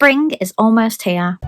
Spring is almost here.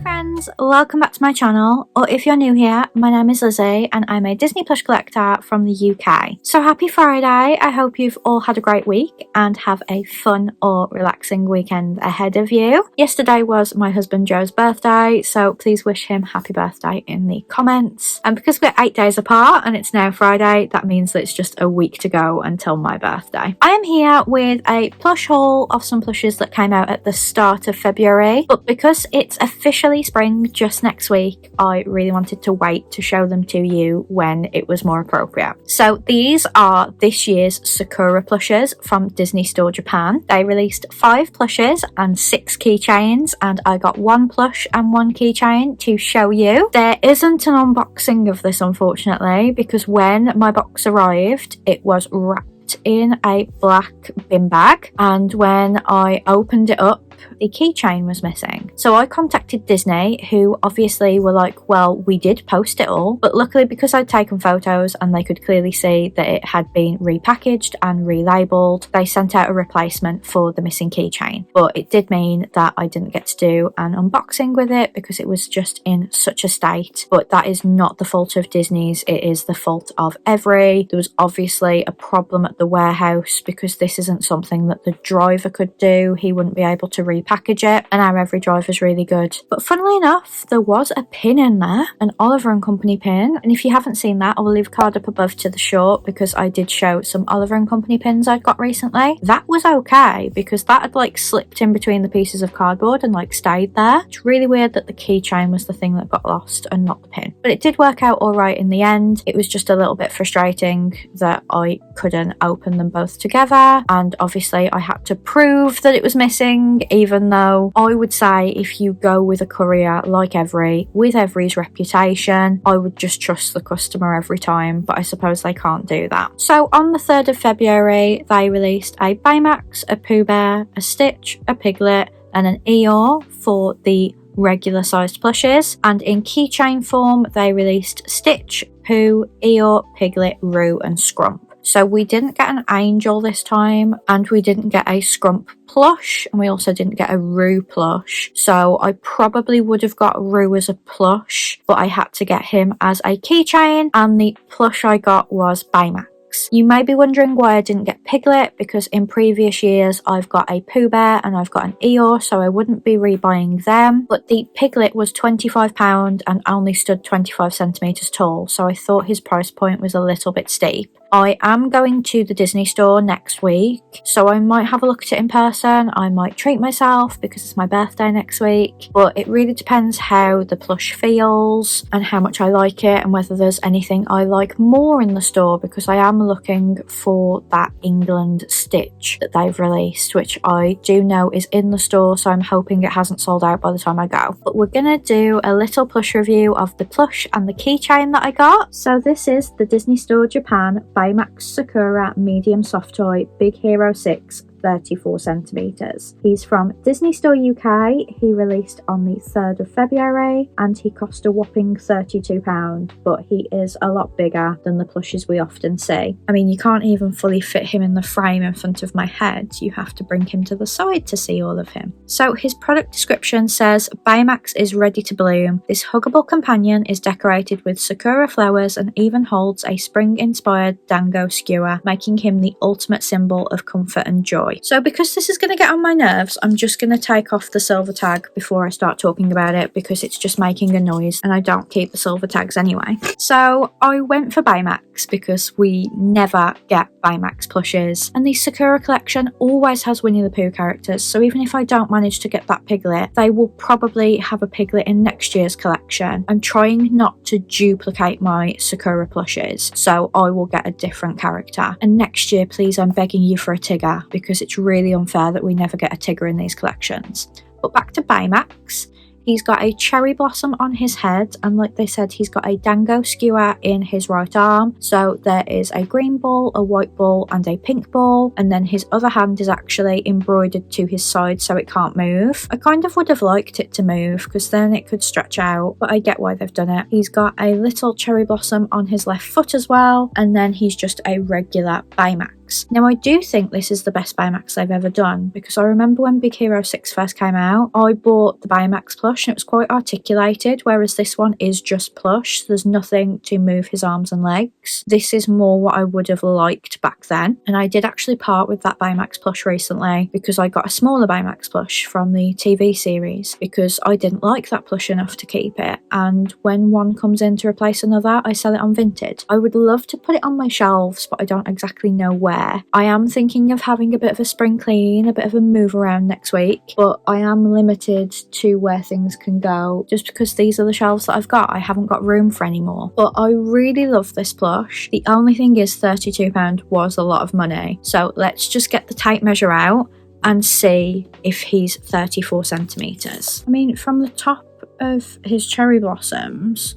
Friends, welcome back to my channel, or if you're new here, my name is Lizzie and I'm a Disney plush collector from the UK. So happy Friday, I hope you've all had a great week and have a fun or relaxing weekend ahead of you. Yesterday was my husband Joe's birthday, so please wish him happy birthday in the comments. And because we're 8 days apart and it's now Friday, that means that it's just a week to go until my birthday. I am here with a plush haul of some plushes that came out at the start of February, but because it's officially spring just next week, I really wanted to wait to show them to you when it was more appropriate. So these are this year's Sakura plushes from Disney Store Japan. They released 5 plushes and 6 keychains, and I got 1 plush and 1 keychain to show you. There isn't an unboxing of this, unfortunately, because when my box arrived, it was wrapped in a black bin bag, and when I opened it up, the keychain was missing. So I contacted Disney, who obviously were like, well, we did post it all, but luckily because I'd taken photos and they could clearly see that it had been repackaged and relabeled, they sent out a replacement for the missing keychain. But it did mean that I didn't get to do an unboxing with it because it was just in such a state. But that is not the fault of Disney's, it is the fault of Every. There was obviously a problem at the warehouse because this isn't something that the driver could do. He wouldn't be able to repackage it, and our Every driver is really good. But funnily enough, there was a pin in there, an Oliver & Company pin, and if you haven't seen that, I will leave a card up above to the short because I did show some Oliver & Company pins I'd got recently. That was okay because that had like slipped in between the pieces of cardboard and like stayed there. It's really weird that the keychain was the thing that got lost and not the pin, but it did work out all right in the end. It was just a little bit frustrating that I couldn't open them both together, and obviously I had to prove that it was missing, even though I would say if you go with a courier like Every, with Every's reputation, I would just trust the customer every time, but I suppose they can't do that. So on the 3rd of February, they released a Baymax, a Pooh Bear, a Stitch, a Piglet, and an Eeyore for the regular sized plushes, and in keychain form, they released Stitch, Pooh, Eeyore, Piglet, Roo, and Scrump. So we didn't get an Angel this time, and we didn't get a Scrump plush, and we also didn't get a Roo plush. So I probably would have got Roo as a plush, but I had to get him as a keychain, and the plush I got was Baymax. You may be wondering why I didn't get Piglet, because in previous years I've got a Pooh Bear and I've got an Eeyore, so I wouldn't be rebuying them. But the Piglet was £25 and only stood 25 centimetres tall, so I thought his price point was a little bit steep. I am going to the Disney store next week, so I might have a look at it in person. I might treat myself because it's my birthday next week, but it really depends how the plush feels and how much I like it, and whether there's anything I like more in the store, because I am looking for that England Stitch that they've released, which I do know is in the store, so I'm hoping it hasn't sold out by the time I go. But we're gonna do a little plush review of the plush and the keychain that I got. So this is the Disney Store Japan Baymax Sakura Medium Soft Toy Big Hero 6 34 centimetres. He's from Disney Store UK. He released on the 3rd of February and he cost a whopping £32, but he is a lot bigger than the plushes we often see. I mean, you can't even fully fit him in the frame in front of my head. You have to bring him to the side to see all of him. So his product description says, Baymax is ready to bloom. This huggable companion is decorated with sakura flowers and even holds a spring-inspired dango skewer, making him the ultimate symbol of comfort and joy. So because this is going to get on my nerves, I'm just going to take off the silver tag before I start talking about it, because it's just making a noise and I don't keep the silver tags anyway. So I went for Baymax because we never get Baymax plushes, and the Sakura collection always has Winnie the Pooh characters, so even if I don't manage to get that Piglet, they will probably have a Piglet in next year's collection. I'm trying not to duplicate my Sakura plushes, so I will get a different character. And next year, please, I'm begging you for a Tigger, because it's really unfair that we never get a Tigger in these collections. But back to Baymax. He's got a cherry blossom on his head, and like they said, he's got a dango skewer in his right arm. So there is a green ball, a white ball and a pink ball, and then his other hand is actually embroidered to his side so it can't move. I kind of would have liked it to move because then it could stretch out, but I get why they've done it. He's got a little cherry blossom on his left foot as well, and then he's just a regular baymax. Now I do think this is the best baymax they've ever done, because I remember when Big Hero 6 first came out, I bought the baymax plush and it was quite articulated, whereas this one is just plush. There's nothing to move his arms and legs. This is more what I would have liked back then, and I did actually part with that baymax plush recently because I got a smaller baymax plush from the TV series because I didn't like that plush enough to keep it, and when one comes in to replace another, I sell it on VINTED. I would love to put it on my shelves, but I don't exactly know where. I am thinking of having a bit of a spring clean, a bit of a move around next week, but I am limited to where things can go just because these are the shelves that I've got. I haven't got room for any more. But I really love this plush. The only thing is £32 was a lot of money. So let's just get the tape measure out and see if he's 34 centimetres. I mean, from the top of his cherry blossoms,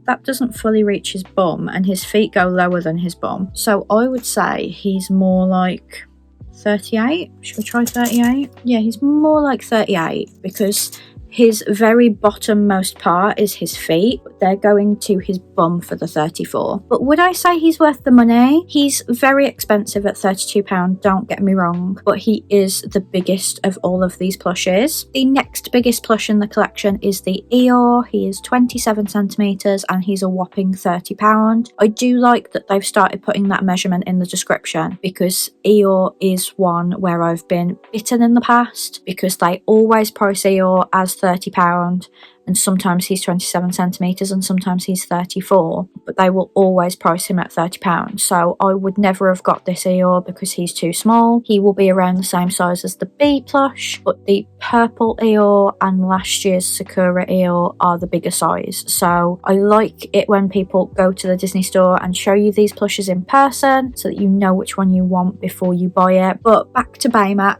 that doesn't fully reach his bum, and his feet go lower than his bum. So I would say he's more like 38. Should we try 38? Yeah, he's more like 38 because his very bottommost part is his feet. They're going to his bum for the 34. But would I say he's worth the money? He's very expensive at £32, don't get me wrong, but he is the biggest of all of these plushes. The next biggest plush in the collection is the Eeyore. He is 27 centimetres and he's a whopping £30. I do like that they've started putting that measurement in the description because Eeyore is one where I've been bitten in the past because they always price Eeyore as £30, and sometimes he's 27 centimetres and sometimes he's 34, but they will always price him at £30. So I would never have got this Eeyore because he's too small. He will be around the same size as the Bee plush, but the purple Eeyore and last year's Sakura Eeyore are the bigger size. So I like it when people go to the Disney store and show you these plushes in person so that you know which one you want before you buy it. But back to Baymax.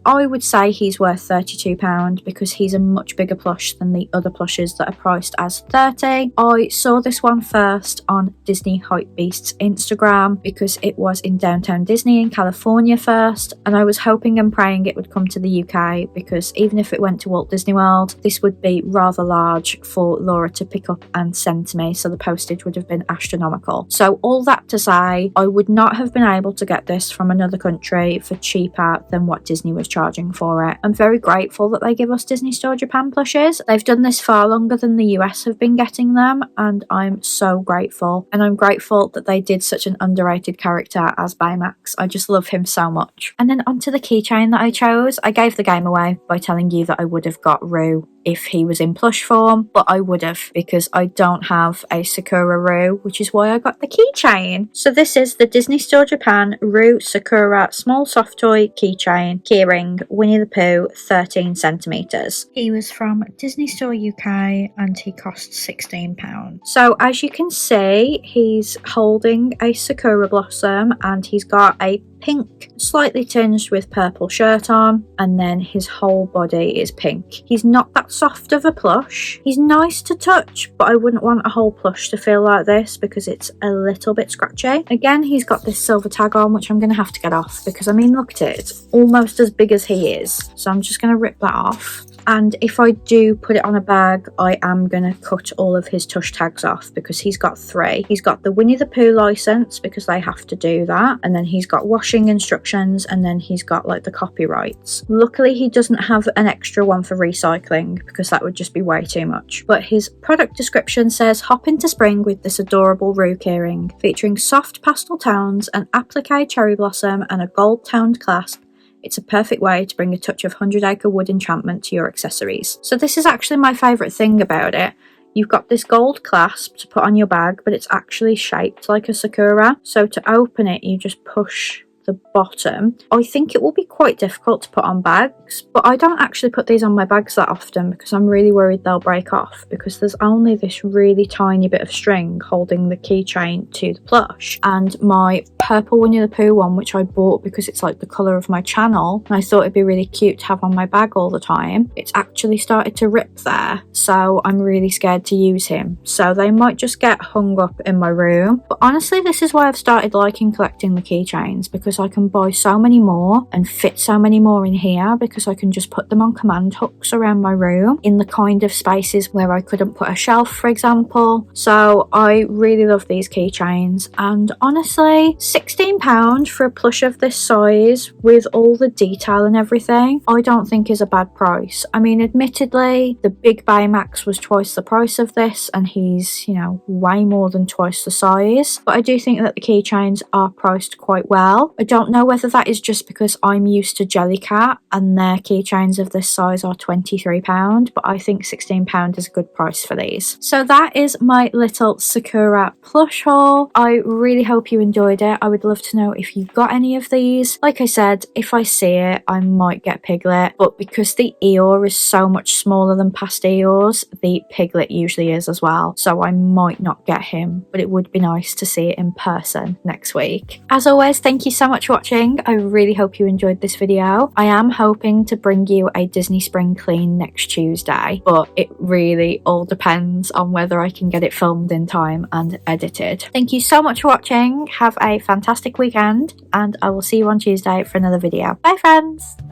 I would say he's worth £32 because he's a much bigger plush than the other plushes that are priced as £30. I saw this one first on Disney Hypebeast's Instagram because it was in downtown Disney in California first, and I was hoping and praying it would come to the UK because even if it went to Walt Disney World, this would be rather large for Laura to pick up and send to me, so the postage would have been astronomical. So all that to say, I would not have been able to get this from another country for cheaper than what Disney was charging for it. I'm very grateful that they give us Disney Store Japan plushes. They've done this far longer than the US have been getting them, and I'm so grateful. And I'm grateful that they did such an underrated character as Baymax. I just love him so much. And then onto the keychain that I chose. I gave the game away by telling you that I would have got Rue if he was in plush form, but I would have because I don't have a Sakura Rue, which is why I got the keychain. So this is the Disney Store Japan Rue Sakura small soft toy keychain keyring Winnie the Pooh 13 centimetres. He was from Disney Store UK and he cost £16. So as you can see, he's holding a Sakura blossom and he's got a pink, slightly tinged with purple shirt on, and then his whole body is pink. He's not that soft of a plush. He's nice to touch, but I wouldn't want a whole plush to feel like this because it's a little bit scratchy. Again, he's got this silver tag on, which I'm going to have to get off because, I mean, look at it. It's almost as big as he is. So I'm just going to rip that off. And if I do put it on a bag, I am going to cut all of his tush tags off because he's got 3. He's got the Winnie the Pooh license because they have to do that. And then he's got washing instructions, and then he's got like the copyrights. Luckily, he doesn't have an extra one for recycling because that would just be way too much. But his product description says, hop into spring with this adorable Rue keyring featuring soft pastel tones, an applique cherry blossom and a gold toned clasp. It's a perfect way to bring a touch of 100 Acre Wood enchantment to your accessories. So this is actually my favourite thing about it. You've got this gold clasp to put on your bag, but it's actually shaped like a Sakura. So to open it, you just push the bottom. I think it will be quite difficult to put on bags bags, but I don't actually put these on my bags that often because I'm really worried they'll break off, because there's only this really tiny bit of string holding the keychain to the plush. And my purple Winnie the Pooh one, which I bought because it's like the colour of my channel and I thought it'd be really cute to have on my bag all the time, it's actually started to rip there, so I'm really scared to use him. So they might just get hung up in my room. But honestly, this is why I've started liking collecting the keychains, because I can buy so many more and fit so many more in here, because I can just put them on command hooks around my room in the kind of spaces where I couldn't put a shelf, for example. So I really love these keychains, and honestly, £16 for a plush of this size with all the detail and everything, I don't think is a bad price. I mean, admittedly, the big baymax was twice the price of this, and he's, you know, way more than twice the size, but I do think that the keychains are priced quite well. I don't know whether that is just because I'm used to Jellycat and their keychains of this size are £23, but I think £16 is a good price for these. So that is my little Sakura plush haul. I really hope you enjoyed it. I would love to know if you've got any of these. Like I said, if I see it, I might get Piglet, but because the Eeyore is so much smaller than past Eeyores, the Piglet usually is as well, so I might not get him, but it would be nice to see it in person next week. As always, thank you so much for watching. I really hope you enjoyed this video. I am hoping to bring you a Disney Spring Clean next Tuesday, but it really all depends on whether I can get it filmed in time and edited. Thank you so much for watching. Have a fantastic weekend, and I will see you on Tuesday for another video. Bye friends!